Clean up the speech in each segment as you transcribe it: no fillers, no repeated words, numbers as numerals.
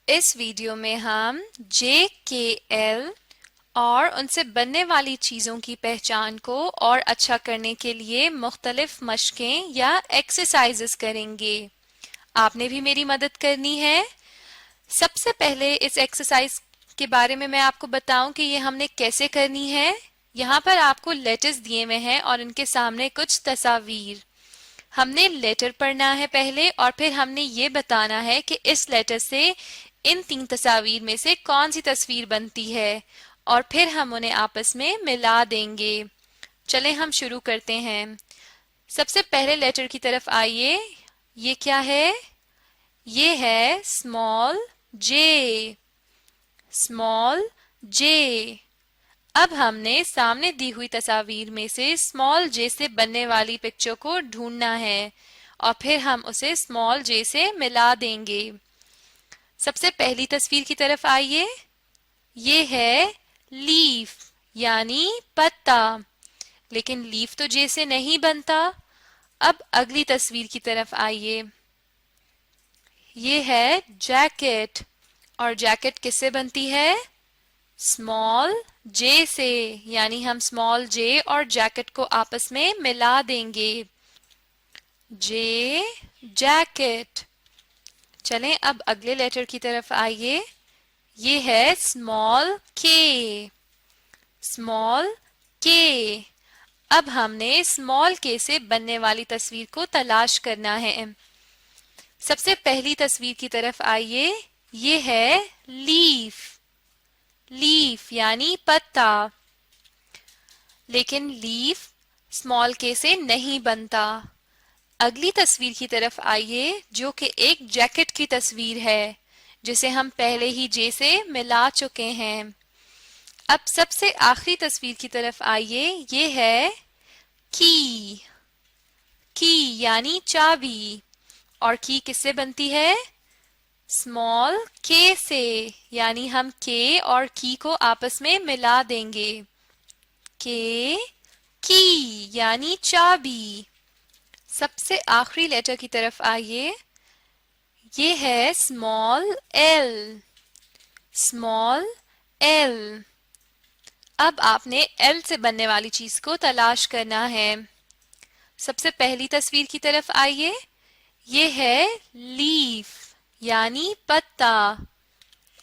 اس video میں ہم جے کے ایل اور ان سے بننے والی چیزوں کی پہچان کو اور اچھا کرنے کے لیے مختلف مشقیں یا ایکسرسائزز کریں گے۔ آپ نے بھی میری مدد کرنی ہے۔ سب سے پہلے اس ایکسرسائز کے بارے میں آپ کو بتاؤں کہ یہ ہم نے کیسے کرنی ہے۔ یہاں پر آپ کو لیٹرز دیے ہوئے ہیں اور ان کے سامنے کچھ تصاویر۔ ہم نے لیٹر پڑھنا ہے پہلے اور پھر ہم نے یہ بتانا ہے کہ اس لیٹر سے ان 3 تصاویر میں سے کون سی تصویر بنتی ہے اور پھر ہم انہیں آپس میں ملا دیں گے۔ چلیں ہم شروع کرتے ہیں۔ سب سے پہلے لیٹر کی طرف آئیے۔ یہ کیا ہے؟ یہ ہے اسمال جے۔ اسمال جے۔ اب ہم نے سامنے دی ہوئی تصاویر میں سے اسمال جے سے بننے والی پکچر کو ڈھونڈنا ہے اور پھر ہم اسے اسمال جے سے ملا دیں گے۔ سب سے پہلی تصویر کی طرف آئیے۔ یہ ہے لیف یعنی پتا، لیکن لیف تو جے سے نہیں بنتا۔ اب اگلی تصویر کی طرف آئیے۔ یہ ہے جیکٹ اور جیکٹ کس سے بنتی ہے؟ اسمال جے سے، یعنی ہم اسمال جے اور جیکٹ کو آپس میں ملا دیں گے۔ جے جیکٹ۔ چلیں اب اگلے لیٹر کی طرف آئیے۔ یہ ہے اسمال کے۔ اسمال کے۔ اب ہم نے اسمال کے سے بننے والی تصویر کو تلاش کرنا ہے۔ سب سے پہلی تصویر کی طرف آئیے۔ یہ ہے لیف۔ لیف یعنی پتا، لیکن لیف اسمال کے سے نہیں بنتا۔ اگلی تصویر کی طرف آئیے جو کہ ایک جیکٹ کی تصویر ہے جسے ہم پہلے ہی جے سے ملا چکے ہیں۔ اب سب سے آخری تصویر کی طرف آئیے۔ یہ ہے کی۔ کی یعنی چابی، اور کی کس سے بنتی ہے؟ اسمال کے سے، یعنی ہم کے اور کی کو آپس میں ملا دیں گے۔ کے کی یعنی چابی۔ سب سے آخری لیٹر کی طرف آئیے۔ یہ ہے اسمال ایل۔ Small L. اب آپ نے ایل سے بننے والی چیز کو تلاش کرنا ہے۔ سب سے پہلی تصویر کی طرف آئیے۔ یہ ہے لیف یعنی پتا،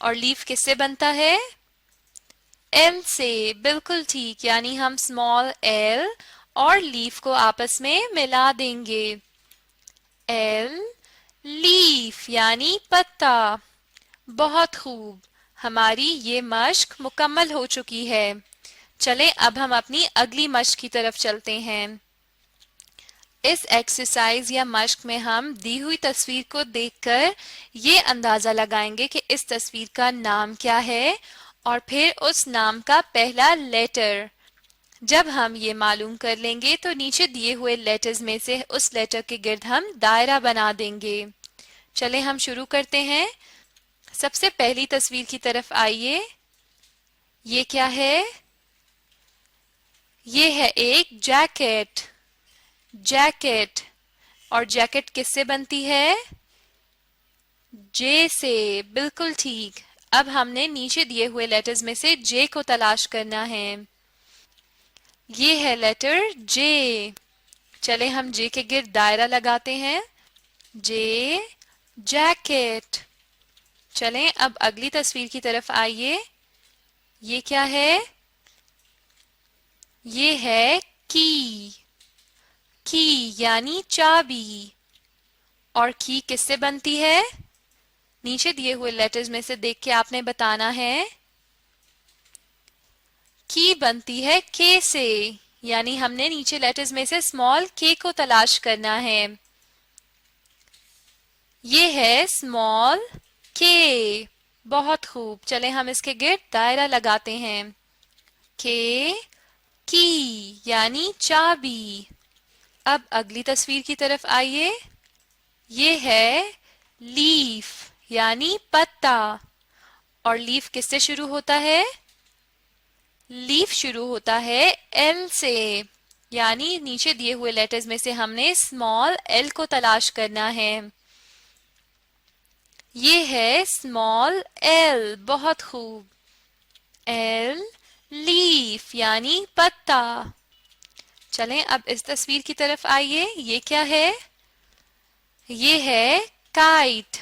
اور لیف کس سے بنتا ہے؟ ایل سے، بالکل ٹھیک، یعنی ہم اسمال ایل اور لیف کو آپس میں ملا دیں گے۔ ایل لیف یعنی پتا۔ بہت خوب، ہماری یہ مشق مکمل ہو چکی ہے۔ چلیں اب ہم اپنی اگلی مشق کی طرف چلتے ہیں۔ اس ایکسرسائز یا مشق میں ہم دی ہوئی تصویر کو دیکھ کر یہ اندازہ لگائیں گے کہ اس تصویر کا نام کیا ہے اور پھر اس نام کا پہلا لیٹر۔ جب ہم یہ معلوم کر لیں گے تو نیچے دیے ہوئے لیٹرز میں سے اس لیٹر کے گرد ہم دائرہ بنا دیں گے۔ چلیں ہم شروع کرتے ہیں۔ سب سے پہلی تصویر کی طرف آئیے۔ یہ کیا ہے؟ یہ ہے ایک جیکٹ۔ جیکٹ، اور جیکٹ کس سے بنتی ہے؟ جے سے، بالکل ٹھیک۔ اب ہم نے نیچے دیے ہوئے لیٹرز میں سے جے کو تلاش کرنا ہے۔ یہ ہے لیٹر جے۔ چلے ہم جے کے گرد دائرہ لگاتے ہیں۔ جے جیکٹ۔ چلیں اب اگلی تصویر کی طرف آئیے۔ یہ کیا ہے؟ یہ ہے کی۔ کی یعنی چابی، اور کی کس سے بنتی ہے؟ نیچے دیے ہوئے لیٹرز میں سے دیکھ کے آپ نے بتانا ہے۔ کی بنتی ہے کے سے، یعنی ہم نے نیچے لیٹرز میں سے اسمال کے کو تلاش کرنا ہے۔ یہ ہے اسمال کے۔ بہت خوب، چلیں ہم اس کے گرد دائرہ لگاتے ہیں۔ کے کی یعنی چابی۔ اب اگلی تصویر کی طرف آئیے۔ یہ ہے لیف یعنی پتا، اور لیف کس سے شروع ہوتا ہے؟ لیف شروع ہوتا ہے ایل سے، یعنی نیچے دیے ہوئے لیٹرز میں سے ہم نے اسمال ایل کو تلاش کرنا ہے۔ یہ ہے اسمال ایل، بہت خوب. ایل لیف یعنی پتا. چلیں اب اس تصویر کی طرف آئیے. یہ کیا ہے؟ یہ ہے کائٹ.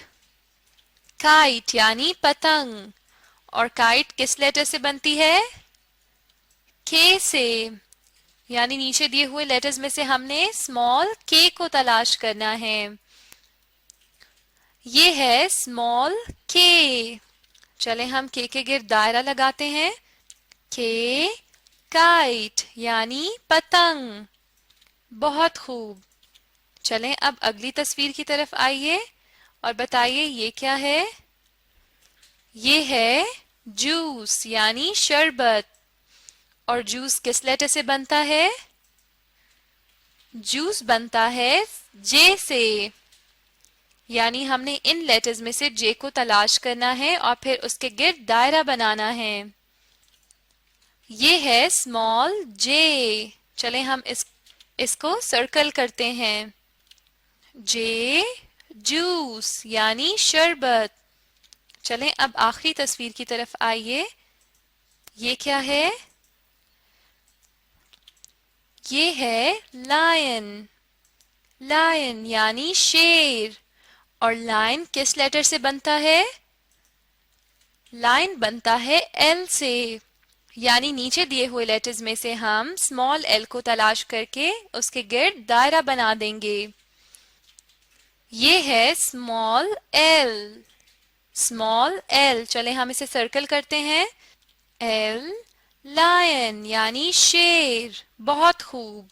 کائٹ یعنی پتنگ. اور کائٹ کس لیٹر سے بنتی ہے؟ کے سے. یعنی نیچے دیے ہوئے لیٹرز میں سے ہم نے اسمال کے کو تلاش کرنا ہے. یہ ہے اسمال کے. چلیں ہم کے گرد دائرہ لگاتے ہیں. کے کائٹ یعنی پتنگ. بہت خوب. چلیں اب اگلی تصویر کی طرف آئیے اور بتائیے یہ کیا ہے؟ یہ ہے جوس یعنی شربت. اور جوس کس لیٹر سے بنتا ہے؟ جوس بنتا ہے جے سے. یعنی ہم نے ان لیٹرز میں سے جے کو تلاش کرنا ہے اور پھر اس کے گرد دائرہ بنانا ہے. یہ ہے اسمال جے. چلیں ہم اس کو سرکل کرتے ہیں. جے جوس یعنی شربت. چلیں اب آخری تصویر کی طرف آئیے. یہ کیا ہے؟ یہ ہے لائن. لائن یعنی شیر. اور لائن کس لیٹر سے بنتا ہے؟ لائن بنتا ہے ایل سے. یعنی نیچے دیے ہوئے لیٹرز میں سے ہم اسمال ایل کو تلاش کر کے اس کے گرد دائرہ بنا دیں گے. یہ ہے اسمال ایل. Small L. چلیں ہم اسے سرکل کرتے ہیں. ایل لائن یعنی شیر. بہت خوب.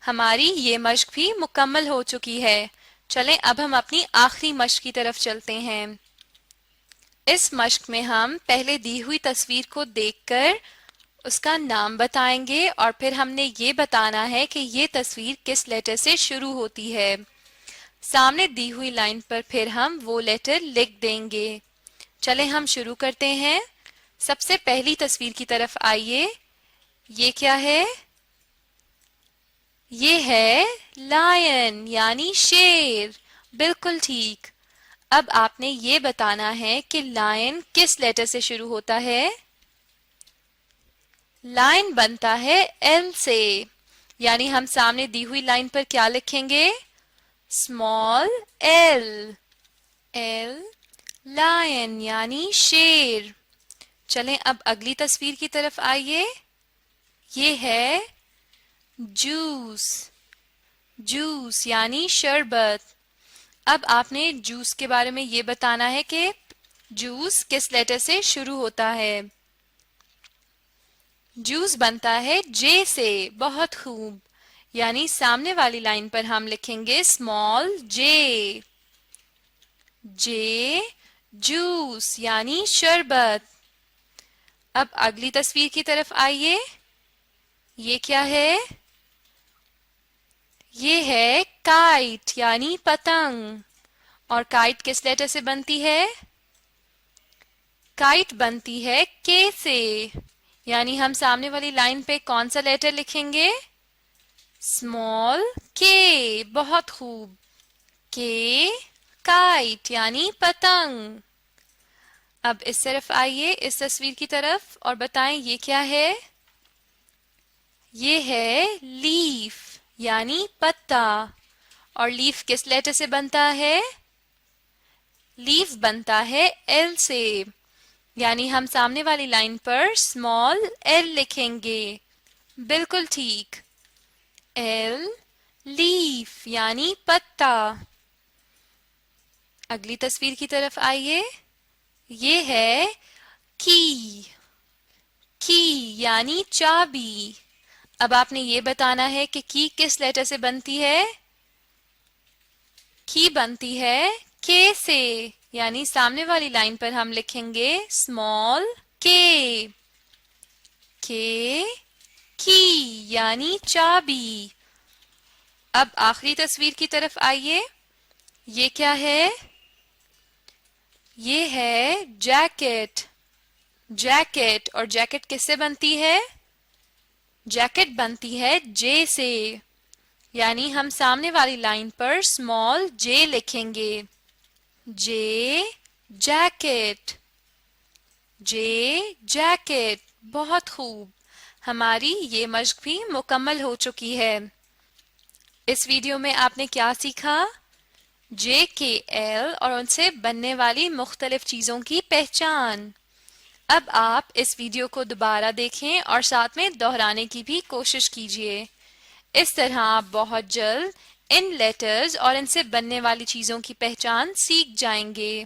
ہماری یہ مشق بھی مکمل ہو چکی ہے. چلیں اب ہم اپنی آخری مشق کی طرف چلتے ہیں. اس مشق میں ہم پہلے دی ہوئی تصویر کو دیکھ کر اس کا نام بتائیں گے اور پھر ہم نے یہ بتانا ہے کہ یہ تصویر کس لیٹر سے شروع ہوتی ہے. سامنے دی ہوئی لائن پر پھر ہم وہ لیٹر لکھ دیں گے. چلیں ہم شروع کرتے ہیں. سب سے پہلی تصویر کی طرف آئیے. یہ کیا ہے؟ یہ ہے لائن یعنی شیر. بالکل ٹھیک. اب آپ نے یہ بتانا ہے کہ لائن کس لیٹر سے شروع ہوتا ہے؟ لائن بنتا ہے ایل سے. یعنی ہم سامنے دی ہوئی لائن پر کیا لکھیں گے؟ Small L. ایل لائن یعنی شیر. چلیں اب اگلی تصویر کی طرف آئیے. یہ ہے جوس. جوس یعنی شربت. اب آپ نے جوس کے بارے میں یہ بتانا ہے کہ جوس کس لیٹر سے شروع ہوتا ہے. جوس بنتا ہے جے سے. بہت خوب. یعنی سامنے والی لائن پر ہم لکھیں گے اسمال جے. جے جوس یعنی شربت. اب اگلی تصویر کی طرف آئیے. یہ کیا ہے؟ یہ ہے کائٹ یعنی پتنگ. اور کائٹ کس لیٹر سے بنتی ہے؟ کائٹ بنتی ہے کے سے. یعنی ہم سامنے والی لائن پہ کون سا لیٹر لکھیں گے؟ اسمال کے. بہت خوب. کے کائٹ یعنی پتنگ. اب اس طرف آئیے اس تصویر کی طرف اور بتائیں یہ کیا ہے؟ یہ ہے لیف یعنی پتا. اور لیف کس لیٹر سے بنتا ہے؟ لیف بنتا ہے ایل سے. یعنی ہم سامنے والی لائن پر اسمال ایل لکھیں گے. بالکل ٹھیک. ایل لیف یعنی پتا. اگلی تصویر کی طرف آئیے. یہ ہے کی. کی یعنی چابی. اب آپ نے یہ بتانا ہے کہ کی کس لیٹر سے بنتی ہے؟ کی بنتی ہے کے سے. یعنی سامنے والی لائن پر ہم لکھیں گے اسمال کے. کے کی یعنی چابی. اب آخری تصویر کی طرف آئیے. یہ کیا ہے؟ یہ ہے جیکٹ. جیکٹ. اور جیکٹ کس سے بنتی ہے؟ جیکٹ بنتی ہے جے سے. یعنی ہم سامنے والی لائن پر اسمال جے لکھیں گے. جے جیکٹ، جے جیکٹ، بہت خوب، ہماری یہ مشق بھی مکمل ہو چکی ہے۔ اس ویڈیو میں آپ نے کیا سیکھا؟ جے کے ایل اور ان سے بننے والی مختلف چیزوں کی پہچان۔ اب آپ اس ویڈیو کو دوبارہ دیکھیں اور ساتھ میں دہرانے کی بھی کوشش کیجیے۔ اس طرح آپ بہت جلد ان لیٹرز اور ان سے بننے والی چیزوں کی پہچان سیکھ جائیں گے۔